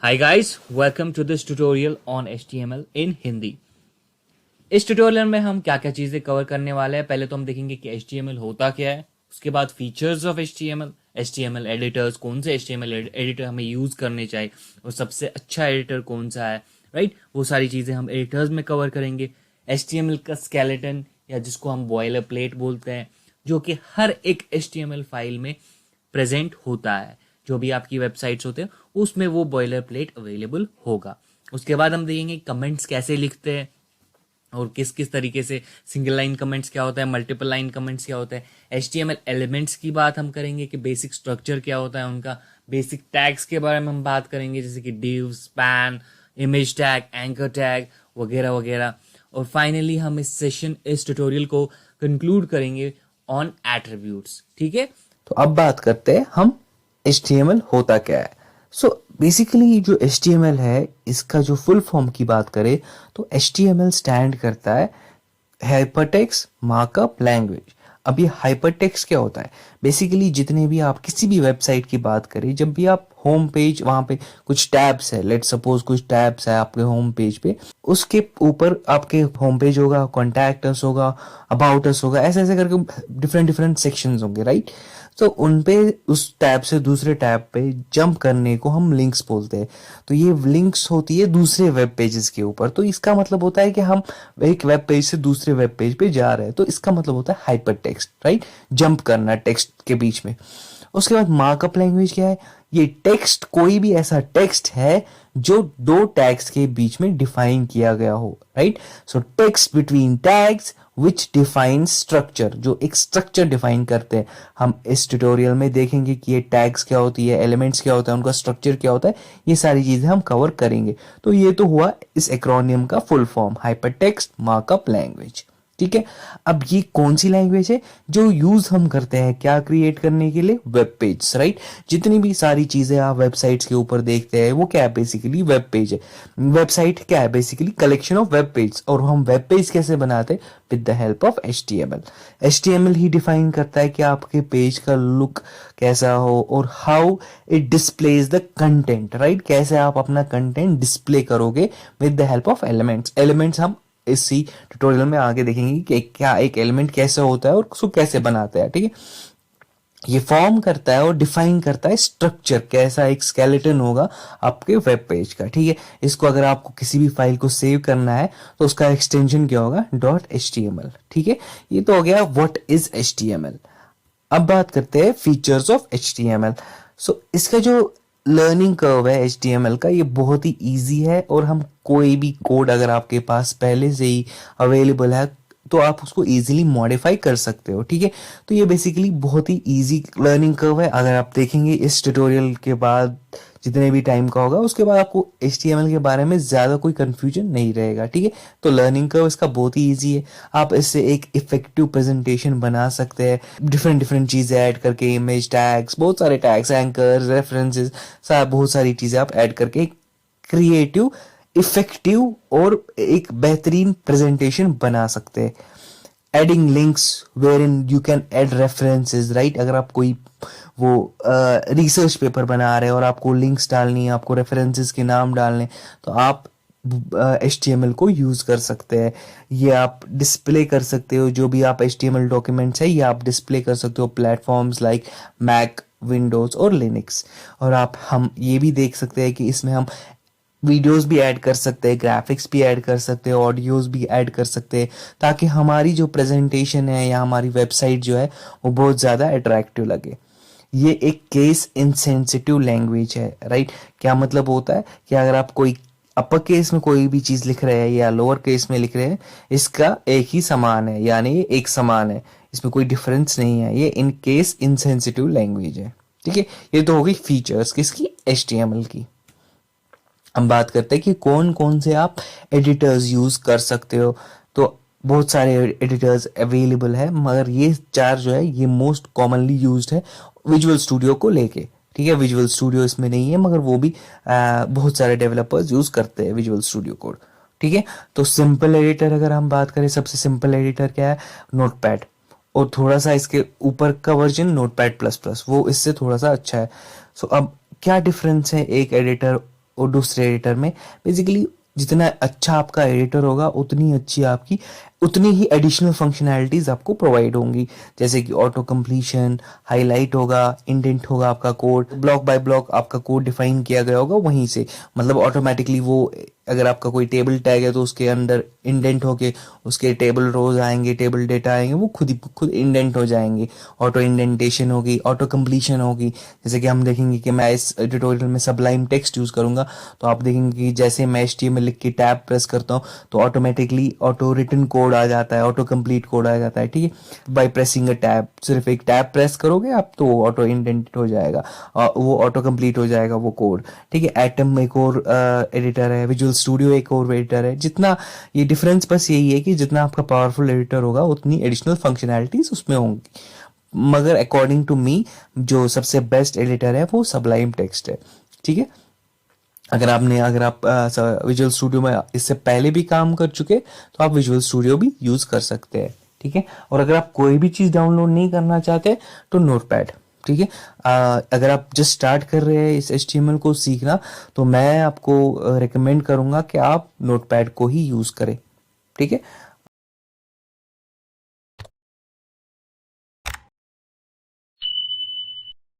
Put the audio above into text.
Hi guys, welcome to this tutorial on HTML in Hindi. इस tutorial में हम क्या क्या चीज़ें कवर करने वाले हैं। पहले तो हम देखेंगे कि HTML होता क्या है, उसके बाद फीचर्स ऑफ HTML एडिटर्स, कौन से HTML एडिटर हमें यूज़ करने चाहिए और सबसे अच्छा एडिटर कौन सा है, राइट। वो सारी चीज़ें हम एडिटर्स में कवर करेंगे। HTML का स्केलेटन या जिसको हम बॉयलर प्लेट बोलते हैं, जो कि हर एक HTML फाइल में प्रेजेंट होता है। जो भी आपकी वेबसाइट्स होते हैं उसमें वो बॉयलर प्लेट अवेलेबल होगा। उसके बाद हम देखेंगे कमेंट्स कैसे लिखते हैं और किस किस तरीके से सिंगल लाइन कमेंट्स क्या होता है, मल्टीपल लाइन कमेंट्स क्या होता है। HTML एलिमेंट्स की बात हम करेंगे कि बेसिक स्ट्रक्चर क्या होता है उनका। बेसिक टैग्स के बारे में हम बात करेंगे, जैसे कि div, span, image tag, anchor tag वगैरह वगैरह। और फाइनली हम इस ट्यूटोरियल को कंक्लूड करेंगे ऑन एट्रीब्यूट्स। ठीक है, तो अब बात करते हैं हम HTML होता क्या है। सो बेसिकली जो HTML है, इसका जो फुल फॉर्म की बात करें तो HTML स्टैंड करता है हाइपरटेक्स्ट मार्कअप लैंग्वेज। अब ये हाइपरटेक्स्ट क्या होता है? बेसिकली जितने भी आप किसी भी वेबसाइट की बात करें, जब भी आप होम पेज, वहां पे कुछ टैब्स है, लेट सपोज कुछ टैब्स है आपके होम पेज पे, उसके ऊपर आपके होम पेज होगा, कॉन्टैक्ट अस होगा, अबाउट अस होगा, ऐसे ऐसे करके डिफरेंट डिफरेंट सेक्शंस होंगे, राइट। तो उन पे उस टैब से दूसरे टैब पे जंप करने को हम लिंक्स बोलते हैं। तो ये लिंक्स होती है दूसरे वेब पेजेस के ऊपर। तो इसका मतलब होता है कि हम एक वेब पेज से दूसरे वेब पेज पे जा रहे हैं, तो इसका मतलब होता है हाइपर टेक्स्ट, राइट, जंप करना टेक्स्ट के बीच में। उसके बाद मार्कअप लैंग्वेज क्या है? ये टेक्स्ट कोई भी ऐसा टेक्स्ट है जो दो टैग्स के बीच में डिफाइन किया गया हो, राइट। सो टेक्स्ट बिटवीन टैग्स विच डिफाइन स्ट्रक्चर, जो एक स्ट्रक्चर डिफाइन करते हैं। हम इस ट्यूटोरियल में देखेंगे कि ये टैग्स क्या होती है, एलिमेंट्स क्या होता है, उनका स्ट्रक्चर क्या होता है, ये सारी चीजें हम कवर करेंगे। तो ये तो हुआ इस एक्रोनियम का full form, hypertext markup language. ठीक है, अब ये कौन सी लैंग्वेज है जो यूज हम करते हैं क्या क्रिएट करने के लिए? Web page, right. जितनी भी सारी चीजें आप वेबसाइट्स के ऊपर देखते हैं वो क्या है? बेसिकली वेब पेज है। वेबसाइट क्या है? Basically collection of web page. और हम वेब पेज कैसे बनाते हैं? With the help of HTML he define करता है कि आपके पेज का लुक कैसा हो और how it displays the content, right. कैसे आप अपना कंटेंट डिस्प्ले करोगे with the help of elements हम इसी ट्यूटोरियल में आगे देखेंगे कि क्या एक एलिमेंट कैसे होता है और उसको कैसे बनाते हैं। ठीक है, ये फॉर्म करता है और डिफाइन करता है स्ट्रक्चर, कैसा एक स्केलेटन होगा आपके वेब पेज का। ठीक है, इसको अगर आपको किसी भी फाइल को सेव करना है तो उसका एक्सटेंशन क्या होगा? .html। ठीक है, ये तो हो गया व्हाट इज HTML। अब बात करते हैं फीचर्स ऑफ HTML। सो इसका जो लर्निंग कर्व है HTML का, ये बहुत ही इजी है और हम कोई भी कोड अगर आपके पास पहले से ही अवेलेबल है तो आप उसको इजीली मॉडिफाई कर सकते हो। ठीक है, तो ये बेसिकली बहुत ही इजी लर्निंग कर्व है। अगर आप देखेंगे इस ट्यूटोरियल के बाद जितने भी टाइम का होगा, उसके बाद आपको HTML के बारे में ज़्यादा कोई कंफ्यूजन नहीं रहेगा। ठीक है, तो लर्निंग कर्व इसका बहुत ही ईजी है। आप इससे एक इफेक्टिव प्रेजेंटेशन बना सकते हैं, डिफरेंट डिफरेंट चीज़ें ऐड करके, इमेज टैग्स, बहुत सारे टैग्स, एंकर्स, रेफरेंसेस, बहुत सारी चीज़ें आप ऐड करके क्रिएटिव, इफेक्टिव और एक बेहतरीन प्रेजेंटेशन बना सकते हैं। Adding links wherein you can add references, right. अगर आप कोई वो रिसर्च पेपर बना रहे हैं और आपको लिंक्स डालनी है, आपको रेफरेंसेस के नाम डालने, तो आप HTML को यूज कर सकते हैं। ये आप डिस्प्ले कर सकते हो, जो भी आप HTML डॉक्यूमेंट्स है ये आप डिस्प्ले कर सकते हो प्लेटफॉर्म्स लाइक मैक, विंडोज और लिनक्स। और हम ये भी देख सकते हैं कि इसमें हम वीडियोस भी ऐड कर सकते हैं, ग्राफिक्स भी ऐड कर सकते हैं, ऑडियोज भी ऐड कर सकते हैं, ताकि हमारी जो प्रेजेंटेशन है या हमारी वेबसाइट जो है वो बहुत ज़्यादा अट्रैक्टिव लगे। ये एक केस इनसेंसिटिव लैंग्वेज है, राइट। क्या मतलब होता है कि अगर आप कोई अपर केस में कोई भी चीज़ लिख रहे हैं या लोअर केस में लिख रहे हैं, इसका एक ही समान है, यानी ये एक समान है, इसमें कोई डिफरेंस नहीं है। ये इन केस इनसेंसिटिव लैंग्वेज है। ठीक है, ये तो हो गई फीचर्स किसकी? HTML की। हम बात करते हैं कि कौन कौन से आप एडिटर्स यूज कर सकते हो। तो बहुत सारे एडिटर्स अवेलेबल है, मगर ये चार जो है ये मोस्ट कॉमनली यूज्ड है विजुअल स्टूडियो को लेके। ठीक है, विजुअल स्टूडियो इसमें नहीं है, मगर वो भी बहुत सारे डेवलपर्स यूज करते हैं विजुअल स्टूडियो कोड। ठीक है, तो सिंपल एडिटर अगर हम बात करें, सबसे सिंपल एडिटर क्या है? नोटपैड। और थोड़ा सा इसके ऊपर का वर्जन नोटपैड प्लस प्लस, वो इससे थोड़ा सा अच्छा है। सो अब क्या डिफरेंस है एक एडिटर और दूसरे एडिटर में। बेसिकली जितना अच्छा आपका एडिटर होगा उतनी अच्छी आपकी उतनी ही एडिशनल फंक्शनैलिटीज आपको प्रोवाइड होंगी, जैसे कि ऑटो कंप्लीशन, हाईलाइट होगा, इंडेंट होगा, आपका कोड ब्लॉक बाय ब्लॉक आपका कोड डिफाइन किया गया होगा वहीं से, मतलब ऑटोमेटिकली वो अगर आपका कोई टेबल टैग है तो उसके अंदर इंडेंट होके उसके टेबल रोज आएंगे, टेबल डेटा आएंगे, वो खुद इंडेंट हो जाएंगे। ऑटो इंडेंटेशन होगी, ऑटो कंप्लीशन होगी। जैसे कि हम देखेंगे कि मैं इस ट्यूटोरियल में सबलाइम टेक्स्ट यूज करूंगा, तो आप देखेंगे कि जैसे मैं HTML लिख के टैब प्रेस करता हूँ तो ऑटोमेटिकली ऑटो रिटन कोड आ जाता है, ऑटो कंप्लीट कोड आ जाता है, ठीक है, बाय प्रेसिंग अ टैब। सिर्फ एक टैब प्रेस करोगे आप तो ऑटो इंडेंट हो जाएगा, वो ऑटो कंप्लीट हो जाएगा वो कोड, ठीक है। एटम एक और एडिटर है, विजुअल स्टूडियो एक और एडिटर है। जितना ये डिफरेंस बस यही है कि जितना आपका पावरफुल एडिटर होगा उतनी एडिशनल फंक्शनैलिटीज उसमें होंगी, मगर अकॉर्डिंग टू मी जो सबसे बेस्ट एडिटर है वो सबलाइम टेक्स्ट है, ठीक है। अगर आप विजुअल स्टूडियो में इससे पहले भी काम कर चुके तो आप विजुअल स्टूडियो भी यूज कर सकते हैं, ठीक है। और अगर आप कोई भी चीज डाउनलोड नहीं करना चाहते तो नोटपैड, ठीक है। अगर आप जस्ट स्टार्ट कर रहे हैं इस HTML को सीखना तो मैं आपको रिकमेंड करूंगा कि आप नोटपैड को ही यूज करें, ठीक है।